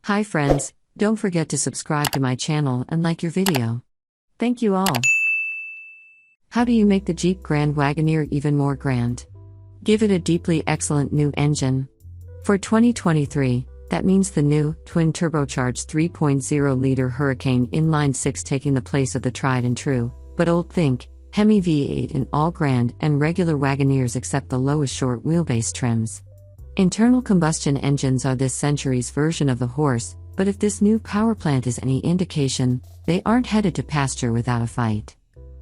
Hi friends, don't forget to subscribe to my channel and like your video. Thank you all. How do you make the Jeep Grand Wagoneer even more grand? Give it a deeply excellent new engine. For 2023, that means the new, twin-turbocharged 3.0-liter Hurricane inline-six taking the place of the tried and true, but old think, Hemi V-8 in all grand and regular Wagoneers except the lowest short-wheelbase trims. Internal combustion engines are this century's version of the horse, but if this new powerplant is any indication, they aren't headed to pasture without a fight.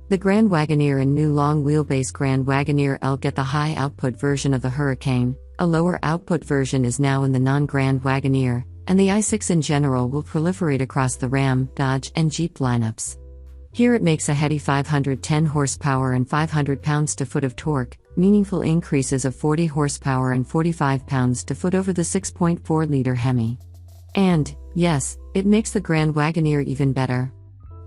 The Grand Wagoneer and new long-wheelbase Grand Wagoneer L get the high-output version of the Hurricane, a lower-output version is now in the non-Grand Wagoneer, and the i6 in general will proliferate across the Ram, Dodge, and Jeep lineups. Here it makes a heady 510 horsepower and 500 pounds-to-foot of torque, meaningful increases of 40 horsepower and 45 pounds-to-foot over the 6.4-liter Hemi. And, yes, it makes the Grand Wagoneer even better.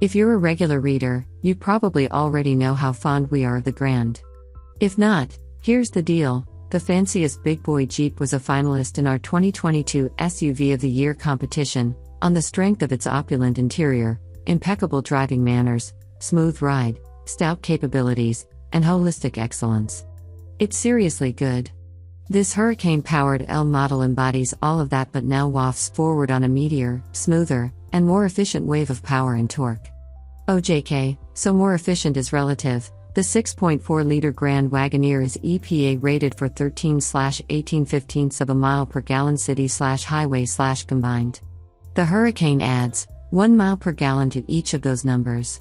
If you're a regular reader, you probably already know how fond we are of the Grand. If not, here's the deal. The fanciest big boy Jeep was a finalist in our 2022 SUV of the Year competition, on the strength of its opulent interior, impeccable driving manners, smooth ride, stout capabilities, and holistic excellence. It's seriously good. This Hurricane-powered L model embodies all of that but now wafts forward on a meatier, smoother, and more efficient wave of power and torque. OJK, so more efficient is relative. The 6.4-liter Grand Wagoneer is EPA rated for 13/18/15 of a mile per gallon city/highway/combined. The Hurricane adds 1 mile per gallon to each of those numbers.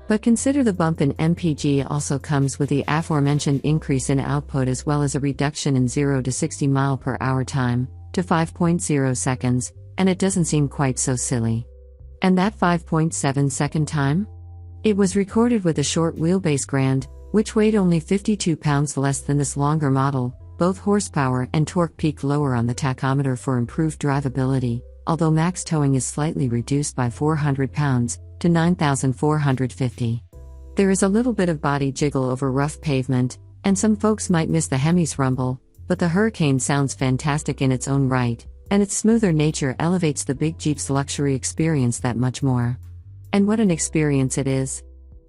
But consider the bump in MPG also comes with the aforementioned increase in output as well as a reduction in 0 to 60 mile per hour time, to 5.0 seconds, and it doesn't seem quite so silly. And that 5.7 second time? It was recorded with a short wheelbase Grand, which weighed only 52 pounds less than this longer model. Both horsepower and torque peak lower on the tachometer for improved drivability, although max towing is slightly reduced by 400 pounds, to 9,450. There is a little bit of body jiggle over rough pavement, and some folks might miss the Hemi's rumble, but the Hurricane sounds fantastic in its own right, and its smoother nature elevates the big Jeep's luxury experience that much more. And what an experience it is.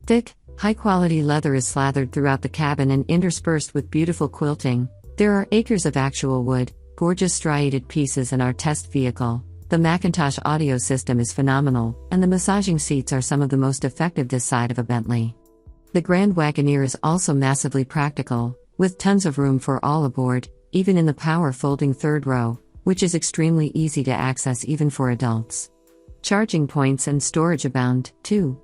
Thick, high-quality leather is slathered throughout the cabin and interspersed with beautiful quilting. There are acres of actual wood, gorgeous striated pieces in our test vehicle. The Macintosh audio system is phenomenal, and the massaging seats are some of the most effective this side of a Bentley. The Grand Wagoneer is also massively practical, with tons of room for all aboard, even in the power-folding third row, which is extremely easy to access even for adults. Charging points and storage abound, too.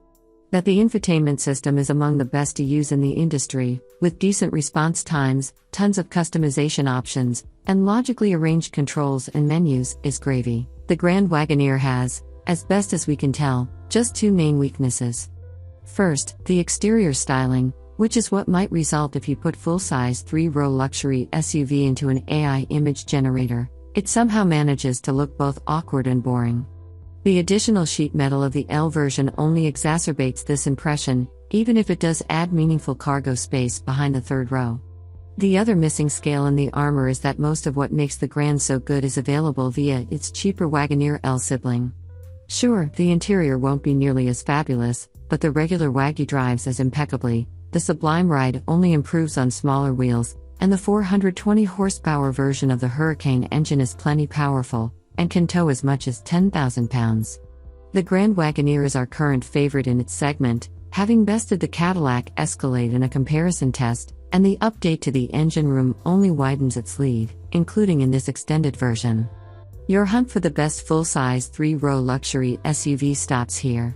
That the infotainment system is among the best to use in the industry, with decent response times, tons of customization options, and logically arranged controls and menus, is gravy. The Grand Wagoneer has, as best as we can tell, just two main weaknesses. First, the exterior styling, which is what might result if you put full-size 3-row luxury SUV into an AI image generator. It somehow manages to look both awkward and boring. The additional sheet metal of the L version only exacerbates this impression, even if it does add meaningful cargo space behind the third row. The other missing scale in the armor is that most of what makes the Grand so good is available via its cheaper Wagoneer L sibling. Sure, the interior won't be nearly as fabulous, but the regular Waggy drives as impeccably. The sublime ride only improves on smaller wheels, and the 420 horsepower version of the Hurricane engine is plenty powerful, and can tow as much as 10,000 pounds. The Grand Wagoneer is our current favorite in its segment, having bested the Cadillac Escalade in a comparison test, and the update to the engine room only widens its lead, including in this extended version. Your hunt for the best full-size 3-row luxury SUV stops here.